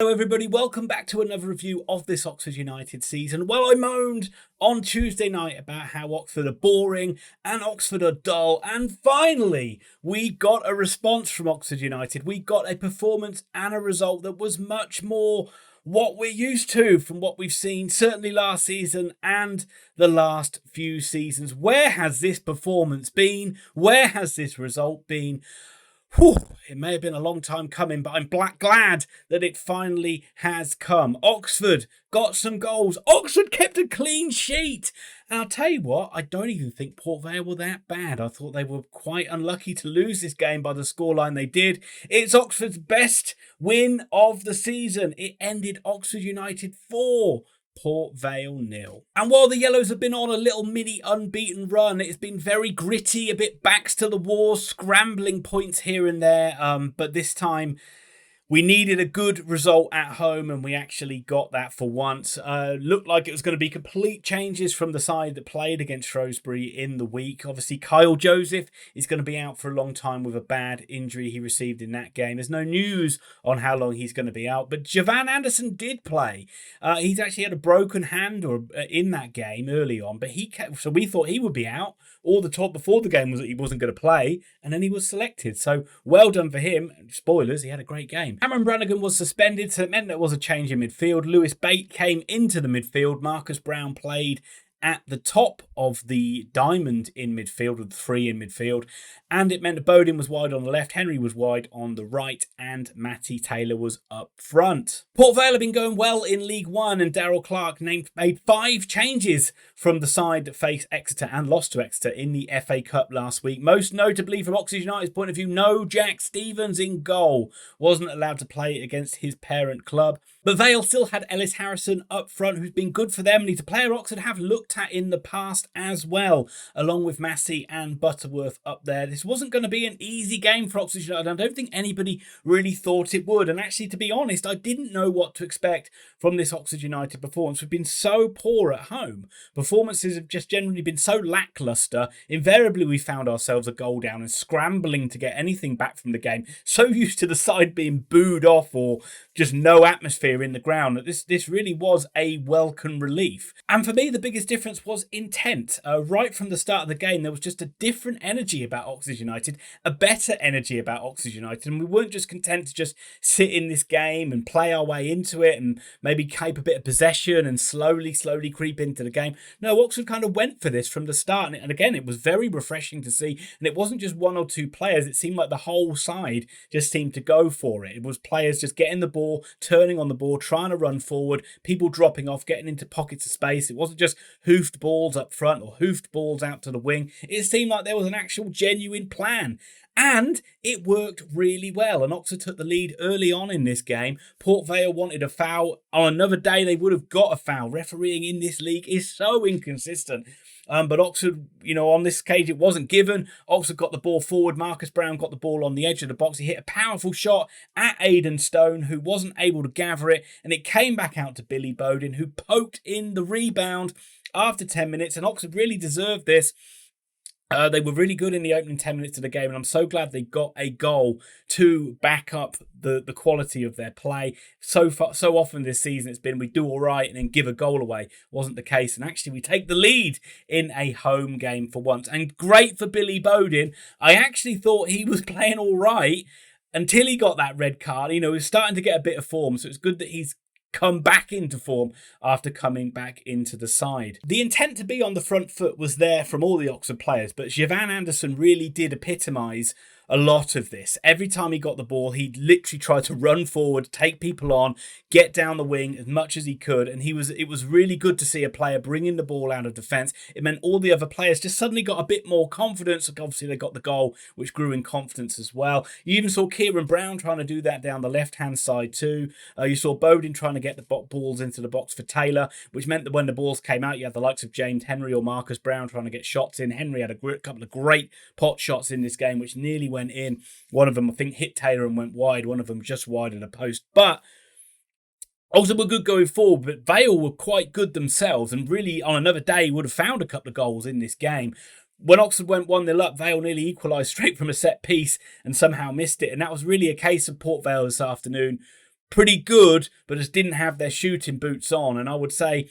Hello everybody, welcome back to another review of this Oxford United season. Well, I moaned on Tuesday night about how Oxford are boring and Oxford are dull, and finally we got a response from Oxford United. We got a performance and a result that was much more what we're used to from what we've seen certainly last season and the last few seasons. Where has this performance been? Where has this result been? Whew, it may have been a long time coming, but I'm glad that it finally has come. Oxford got some goals. Oxford kept a clean sheet. And I'll tell you what, I don't even think Port Vale were that bad. I thought they were quite unlucky to lose this game by the scoreline they did. It's Oxford's best win of the season. It ended Oxford United 4. Port Vale 0. And while the Yellows have been on a little mini unbeaten run, it's been very gritty, a bit backs to the wall, scrambling points here and there. But this time we needed a good result at home, and we actually got that for once. Looked like it was going to be complete changes from the side that played against Shrewsbury in the week. Obviously, Kyle Joseph is going to be out for a long time with a bad injury he received in that game. There's no news on how long he's going to be out, but Javan Anderson did play. He's actually had a broken hand in that game early on, but so we thought he would be out. All the talk before the game was that he wasn't going to play, and then he was selected. So well done for him. Spoilers, he had a great game. Cameron Brannigan was suspended, so it meant there was a change in midfield. Lewis Bate came into the midfield. Marcus Brown played at the top of the diamond in midfield, with 3 in midfield, and it meant that Bodin was wide on the left, Henry was wide on the right, and Matty Taylor was up front. Port Vale have been going well in League One, and Daryl Clark made 5 changes from the side that faced Exeter and lost to Exeter in the FA Cup last week. Most notably, from Oxford United's point of view, no Jack Stevens in goal. Wasn't allowed to play against his parent club. But Vale still had Ellis Harrison up front, who's been good for them, and he's a player Oxford have looked at in the past as well, along with Massey and Butterworth up there. This wasn't going to be an easy game for Oxford United. I don't think anybody really thought it would. And actually, to be honest, I didn't know what to expect from this Oxford United performance. We've been so poor at home. Performances have just generally been so lacklustre. Invariably, we found ourselves a goal down and scrambling to get anything back from the game. So used to the side being booed off or just no atmosphere in the ground that this really was a welcome relief. And for me, the biggest difference was intent. Right from the start of the game, there was just a different energy about Oxford United, a better energy about Oxford United, and we weren't just content to just sit in this game and play our way into it and maybe keep a bit of possession and slowly creep into the game. No, Oxford kind of went for this from the start, and again, it was very refreshing to see, and it wasn't just 1 or 2 players. It seemed like the whole side just seemed to go for it. It was players just getting the ball, turning on the ball, trying to run forward, people dropping off, getting into pockets of space. It wasn't just hoofed balls up front or hoofed balls out to the wing. It seemed like there was an actual genuine plan. And it worked really well. And Oxford took the lead early on in this game. Port Vale wanted a foul. On another day, they would have got a foul. Refereeing in this league is so inconsistent. But Oxford, on this occasion, it wasn't given. Oxford got the ball forward. Marcus Brown got the ball on the edge of the box. He hit a powerful shot at Aidan Stone, who wasn't able to gather it. And it came back out to Billy Bodin, who poked in the rebound after 10 minutes. And Oxford really deserved this. They were really good in the opening 10 minutes of the game, and I'm so glad they got a goal to back up the quality of their play. So often this season it's been we do all right and then give a goal away. Wasn't the case, and actually we take the lead in a home game for once. And great for Billy Bodin. I actually thought he was playing all right until he got that red card. He was starting to get a bit of form, so it's good that he's come back into form after coming back into the side. The intent to be on the front foot was there from all the Oxford players, but Javan Anderson really did epitomise a lot of this. Every time he got the ball, he'd literally try to run forward, take people on, get down the wing as much as he could, and it was really good to see a player bringing the ball out of defence. It meant all the other players just suddenly got a bit more confidence. Obviously, they got the goal, which grew in confidence as well. You even saw Kieran Brown trying to do that down the left-hand side too. You saw Bodin trying to get the balls into the box for Taylor, which meant that when the balls came out, you had the likes of James Henry or Marcus Brown trying to get shots in. Henry had a couple of great pot shots in this game, which nearly went in. One of them, I think, hit Taylor and went wide. One of them just wide of the post. But also were good going forward, but Vale were quite good themselves, and really on another day would have found a couple of goals in this game. When Oxford went 1-0 up, Vale nearly equalised straight from a set piece and somehow missed it. And that was really a case of Port Vale this afternoon pretty good, but just didn't have their shooting boots on. And I would say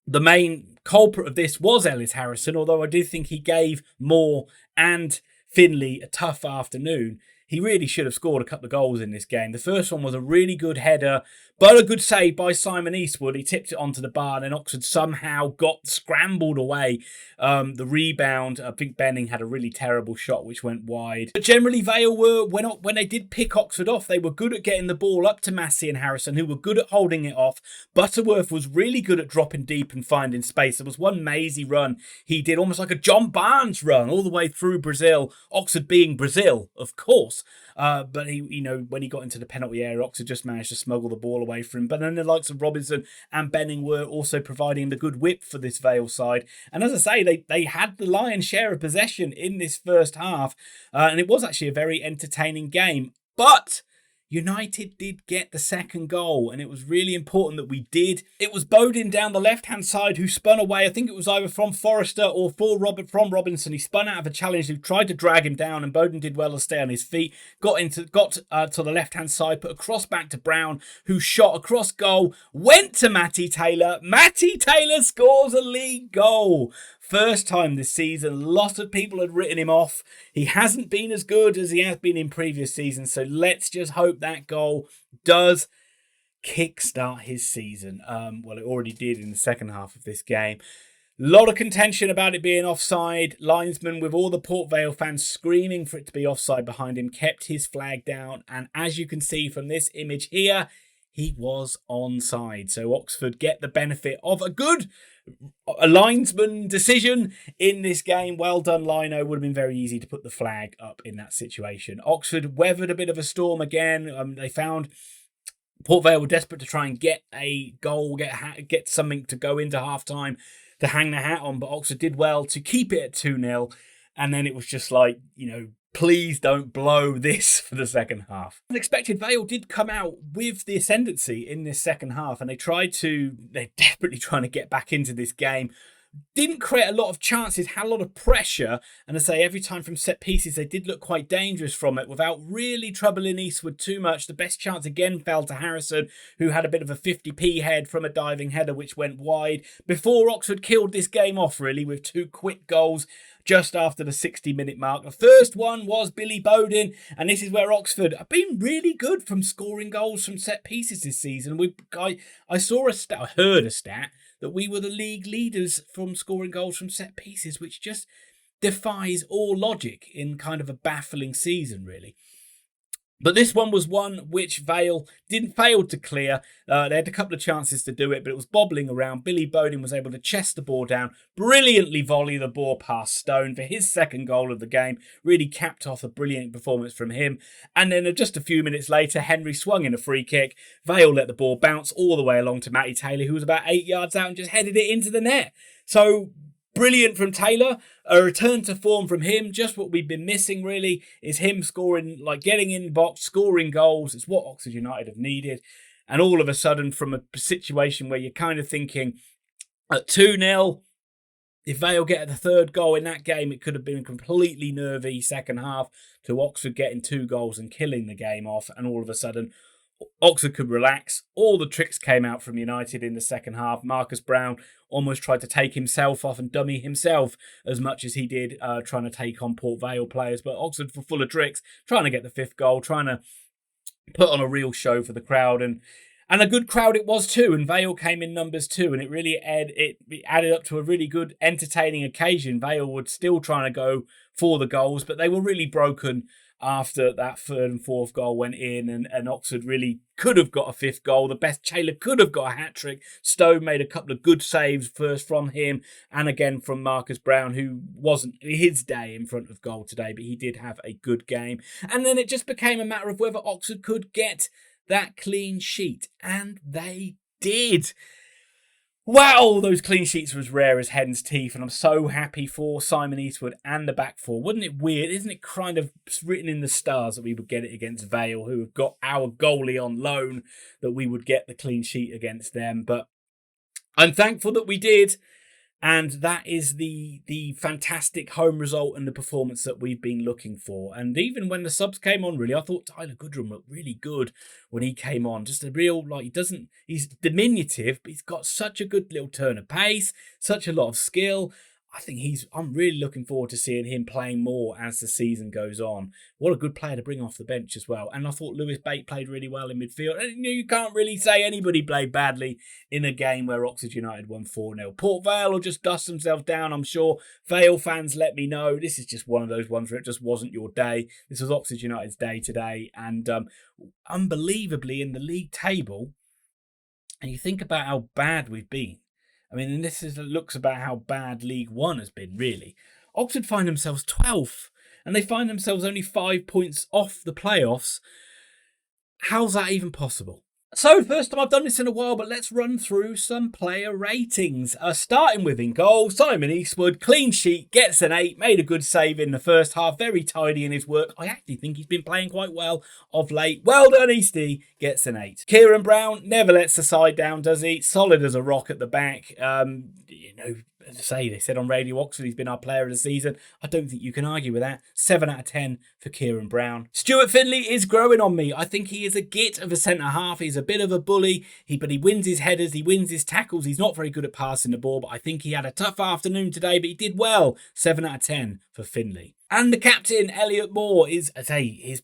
the main culprit of this was Ellis Harrison, although I do think he gave Moore and Finley a tough afternoon. He really should have scored a couple of goals in this game. The first one was a really good header, but a good save by Simon Eastwood. He tipped it onto the bar, and then Oxford somehow got scrambled away. The rebound, I think Benning had a really terrible shot which went wide. But generally, Vale were, when they did pick Oxford off, they were good at getting the ball up to Massey and Harrison, who were good at holding it off. Butterworth was really good at dropping deep and finding space. There was one mazy run he did, almost like a John Barnes run, all the way through Brazil. Oxford being Brazil, of course. But he, when he got into the penalty area, Oxford just managed to smuggle the ball away from him. But then the likes of Robinson and Benning were also providing the good whip for this Vale side. And as I say, they had the lion's share of possession in this first half. And it was actually a very entertaining game. But United did get the second goal, and it was really important that we did. It was Bodin down the left-hand side who spun away. I think it was either from Forrester or from Robinson. He spun out of a challenge who tried to drag him down, and Bodin did well to stay on his feet. Got to the left-hand side, put a cross back to Brown, who shot across goal, went to Matty Taylor. Matty Taylor scores a league goal. First time this season, lots of people had written him off. He hasn't been as good as he has been in previous seasons, so let's just hope that goal does kickstart his season. Well, it already did in the second half of this game. A lot of contention about it being offside. Linesman, with all the Port Vale fans screaming for it to be offside behind him, kept his flag down, and as you can see from this image here, he was onside. So Oxford get the benefit of a linesman decision in this game. Well done, Lino. Would have been very easy to put the flag up in that situation. Oxford weathered a bit of a storm again. They found Port Vale were desperate to try and get a goal, get something to go into half-time to hang the hat on, but Oxford did well to keep it at 2-0. And then it was just like, please don't blow this for the second half. As expected, Vale did come out with the ascendancy in this second half, and they're desperately trying to get back into this game. Didn't create a lot of chances, had a lot of pressure, and I say every time from set pieces they did look quite dangerous from it without really troubling Eastwood too much. The best chance again fell to Harrison, who had a bit of a 50p head from a diving header which went wide before Oxford killed this game off really with two quick goals just after the 60-minute mark. The first one was Billy Bodin, and this is where Oxford have been really good from scoring goals from set pieces this season. I heard a stat that we were the league leaders from scoring goals from set pieces, which just defies all logic in kind of a baffling season, really. But this one was one which Vale didn't fail to clear. They had a couple of chances to do it, but it was bobbling around. Billy Bodin was able to chest the ball down, brilliantly volley the ball past Stone for his second goal of the game. Really capped off a brilliant performance from him. And then just a few minutes later, Henry swung in a free kick. Vale let the ball bounce all the way along to Matty Taylor, who was about 8 yards out and just headed it into the net. So brilliant from Taylor, a return to form from him. Just what we've been missing really is him scoring, getting in the box, scoring goals. It's what Oxford United have needed. And all of a sudden, from a situation where you're kind of thinking at 2-0, if Vale get the third goal in that game, it could have been a completely nervy second half, to Oxford getting 2 goals and killing the game off. And all of a sudden, Oxford could relax. All the tricks came out from United in the second half. Marcus Brown almost tried to take himself off and dummy himself as much as he did trying to take on Port Vale players. But Oxford were full of tricks, trying to get the 5th goal, trying to put on a real show for the crowd. And a good crowd it was too. And Vale came in numbers too. And it really added up to a really good, entertaining occasion. Vale were still trying to go for the goals, but they were really broken after that 3rd and 4th goal went in, and Oxford really could have got a 5th goal. The best Taylor could have got a hat-trick. Stone made a couple of good saves first from him and again from Marcus Brown, who wasn't his day in front of goal today, but he did have a good game. And then it just became a matter of whether Oxford could get that clean sheet, and they did. Wow, those clean sheets were as rare as hen's teeth, and I'm so happy for Simon Eastwood and the back four. Wasn't it weird? Isn't it kind of written in the stars that we would get it against Vale, who have got our goalie on loan, that we would get the clean sheet against them? But I'm thankful that we did. And that is the fantastic home result and the performance that we've been looking for. And even when the subs came on, really, I thought Tyler Goodrum looked really good when he came on. Just a real, like, he's diminutive, but he's got such a good little turn of pace, such a lot of skill. I think I'm really looking forward to seeing him playing more as the season goes on. What a good player to bring off the bench as well. And I thought Lewis Bate played really well in midfield. And you can't really say anybody played badly in a game where Oxford United won 4-0. Port Vale will just dust themselves down, I'm sure. Vale fans, let me know. This is just one of those ones where it just wasn't your day. This was Oxford United's day today. And unbelievably, in the league table, and you think about how bad we've been. I mean, and this looks about how bad League One has been, really. Oxford find themselves 12th, and they find themselves only 5 points off the playoffs. How's that even possible? So, first time I've done this in a while, but let's run through some player ratings. Starting with in goal, Simon Eastwood, clean sheet, gets an 8, made a good save in the first half, very tidy in his work. I actually think he's been playing quite well of late. Well done, Eastie, gets an 8. Kieran Brown never lets the side down, does he? Solid as a rock at the back. As I say, they said on Radio Oxford he's been our player of the season. I don't think you can argue with that. 7 out of 10 for Kieran Brown. Stuart Finley is growing on me. I think he is a git of a centre-half. He's a bit of a bully, but he wins his headers, he wins his tackles. He's not very good at passing the ball, but I think he had a tough afternoon today, but he did well. 7 out of 10 for Finley. And the captain, Elliot Moore, his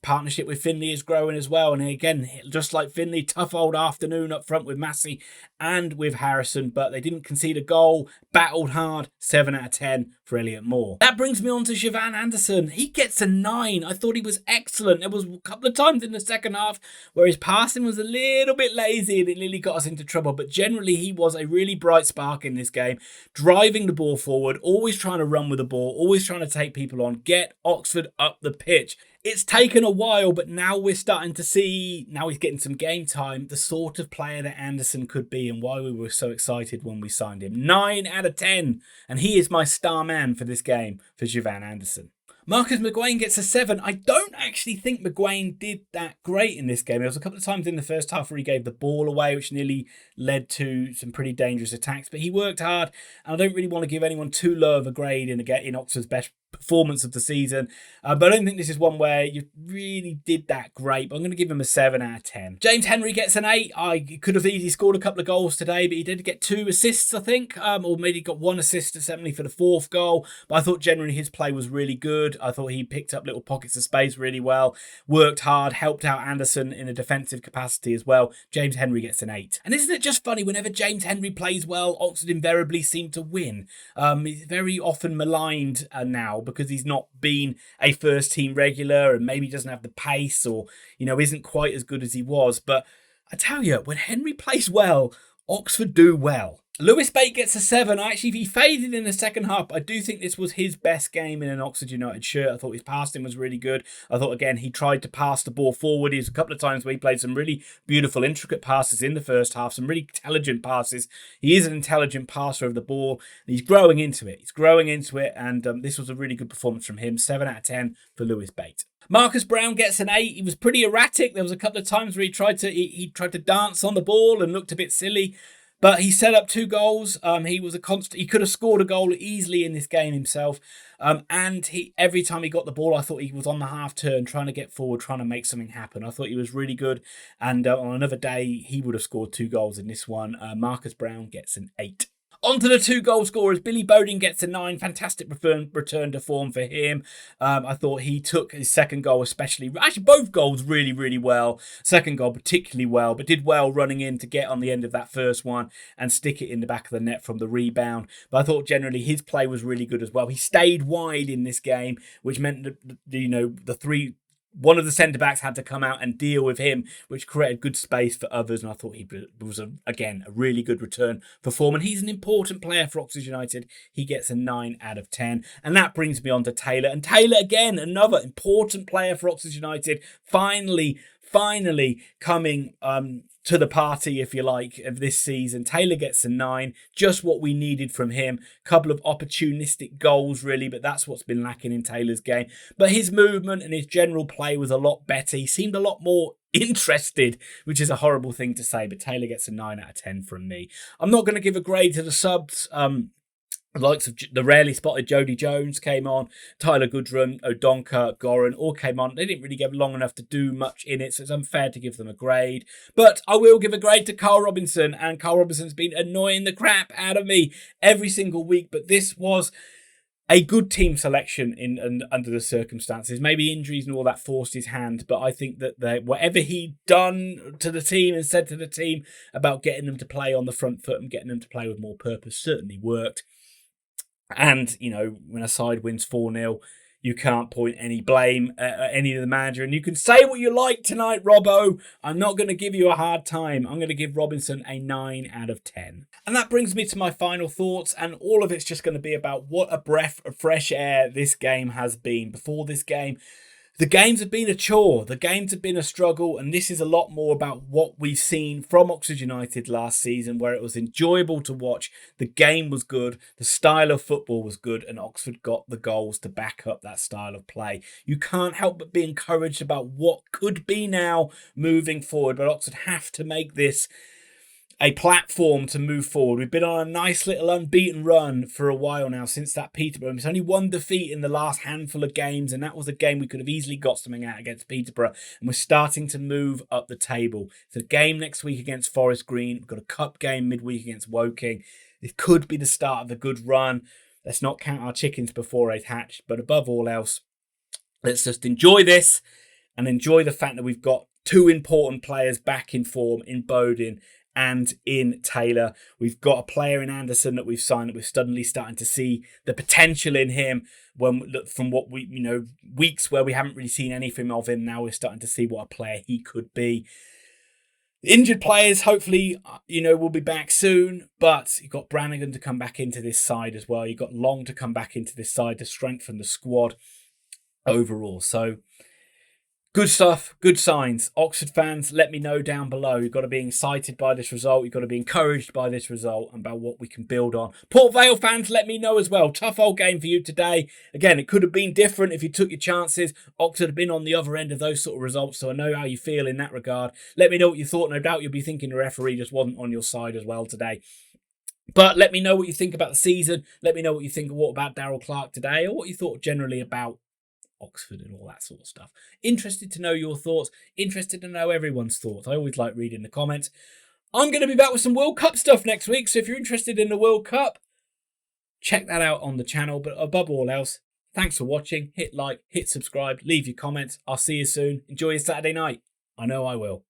partnership with Finley is growing as well. And again, just like Finley, tough old afternoon up front with Matty and with Harrison, but they didn't concede a goal, battled hard. 7 out of 10 for Elliot Moore. That brings me on to Siobhan Anderson. He gets a 9. I thought he was excellent. There was a couple of times in the second half where his passing was a little bit lazy and it nearly got us into trouble, but generally he was a really bright spark in this game, driving the ball forward, always trying to run with the ball, always trying to take people on, get Oxford up the pitch. It's taken a while, but now we're starting to see, now he's getting some game time, the sort of player that Anderson could be and why we were so excited when we signed him. 9 out of 10, and he is my star man for this game for Siobhan Anderson. Marcus McGuane gets a 7. I don't actually think McGuane did that great in this game. There was a couple of times in the first half where he gave the ball away, which nearly led to some pretty dangerous attacks. But he worked hard, and I don't really want to give anyone too low of a grade in Oxford's best performance of the season. But I don't think this is one where you really did that great. But I'm going to give him a 7 out of 10. James Henry gets an 8. I could have easily scored a couple of goals today, but he did get 2 assists, I think. Or maybe got 1 assist certainly for the 4th goal. But I thought generally his play was really good. I thought he picked up little pockets of space really well, worked hard, helped out Anderson in a defensive capacity as well. James Henry gets an 8. And isn't it just funny, whenever James Henry plays well, Oxford invariably seem to win. He's very often maligned now because he's not been a first team regular and maybe doesn't have the pace or, isn't quite as good as he was. But I tell you, when Henry plays well, Oxford do well. Lewis Bate gets a 7. He faded in the second half. I do think this was his best game in an Oxford United shirt. I thought his passing was really good. I thought, again, he tried to pass the ball forward. There's a couple of times where he played some really beautiful, intricate passes in the first half, some really intelligent passes. He is an intelligent passer of the ball. He's growing into it. And this was a really good performance from him. 7 out of 10 for Lewis Bate. Marcus Brown gets an 8. He was pretty erratic. There was a couple of times where he tried to dance on the ball and looked a bit silly. But he set up 2 goals. He was a constant. He could have scored a goal easily in this game himself. And every time he got the ball, I thought he was on the half turn, trying to get forward, trying to make something happen. I thought he was really good. And on another day, he would have scored 2 goals in this one. Marcus Brown gets an 8. On to the 2 goal scorers. Billy Bodin gets a 9. Fantastic return to form for him. I thought he took his second goal especially. Actually, both goals really, really well. Second goal particularly well, but did well running in to get on the end of that first one and stick it in the back of the net from the rebound. But I thought generally his play was really good as well. He stayed wide in this game, which meant that one of the centre-backs had to come out and deal with him, which created good space for others. And I thought he was, again, a really good return for form. And he's an important player for Oxford United. He gets a 9 out of 10. And that brings me on to Taylor. And Taylor, again, another important player for Oxford United. Finally coming to the party, if you like, of this season. Taylor gets a 9. Just what we needed from him. Couple of opportunistic goals, really, but that's what's been lacking in Taylor's game. But his movement and his general play was a lot better. He seemed a lot more interested, which is a horrible thing to say, but Taylor gets a 9 out of 10 from me. I'm not going to give a grade to the subs. The likes of the rarely spotted Jody Jones came on, Tyler Goodrum, Odonka, Goran all came on. They didn't really get long enough to do much in it, so it's unfair to give them a grade. But I will give a grade to Carl Robinson, and Carl Robinson's been annoying the crap out of me every single week. But this was a good team selection under the circumstances. Maybe injuries and all that forced his hand, but I think that whatever he'd done to the team and said to the team about getting them to play on the front foot and getting them to play with more purpose certainly worked. And, you know, when a side wins 4-0, you can't point any blame at any of the manager. And you can say what you like tonight, Robbo. I'm not going to give you a hard time. I'm going to give Robinson a 9 out of 10. And that brings me to my final thoughts. And all of it's just going to be about what a breath of fresh air this game has been. Before this game, the games have been a chore. The games have been a struggle. And this is a lot more about what we've seen from Oxford United last season, where it was enjoyable to watch. The game was good. The style of football was good. And Oxford got the goals to back up that style of play. You can't help but be encouraged about what could be now moving forward. But Oxford have to make this a platform to move forward. We've been on a nice little unbeaten run for a while now since that Peterborough. It's only one defeat in the last handful of games, and that was a game we could have easily got something out against Peterborough, and we're starting to move up the table. It's a game next week against Forest Green. We've got a cup game midweek against Woking. It could be the start of a good run. Let's not count our chickens before they've hatched, but above all else, let's just enjoy this and enjoy the fact that we've got two important players back in form in Bodin and in Taylor. We've got a player in Anderson that we've signed that we're suddenly starting to see the potential in him from what we, weeks where we haven't really seen anything of him. Now we're starting to see what a player he could be. Injured players, hopefully, will be back soon, but you've got Brannigan to come back into this side as well. You've got Long to come back into this side to strengthen the squad overall. So, good stuff, good signs. Oxford fans, let me know down below. You've got to be excited by this result. You've got to be encouraged by this result and about what we can build on. Port Vale fans, let me know as well. Tough old game for you today. Again, it could have been different if you took your chances. Oxford have been on the other end of those sort of results, so I know how you feel in that regard. Let me know what you thought. No doubt you'll be thinking the referee just wasn't on your side as well today. But let me know what you think about the season. Let me know what you think of what about Darryl Clark today, or what you thought generally about Oxford and all that sort of stuff. Interested to know your thoughts. Interested to know everyone's thoughts. I always like reading the comments. I'm going to be back with some World Cup stuff next week, so if you're interested in the World Cup, check that out on the channel. But above all else, thanks for watching. Hit like, hit subscribe, leave your comments. I'll see you soon. Enjoy your Saturday night. I know I will.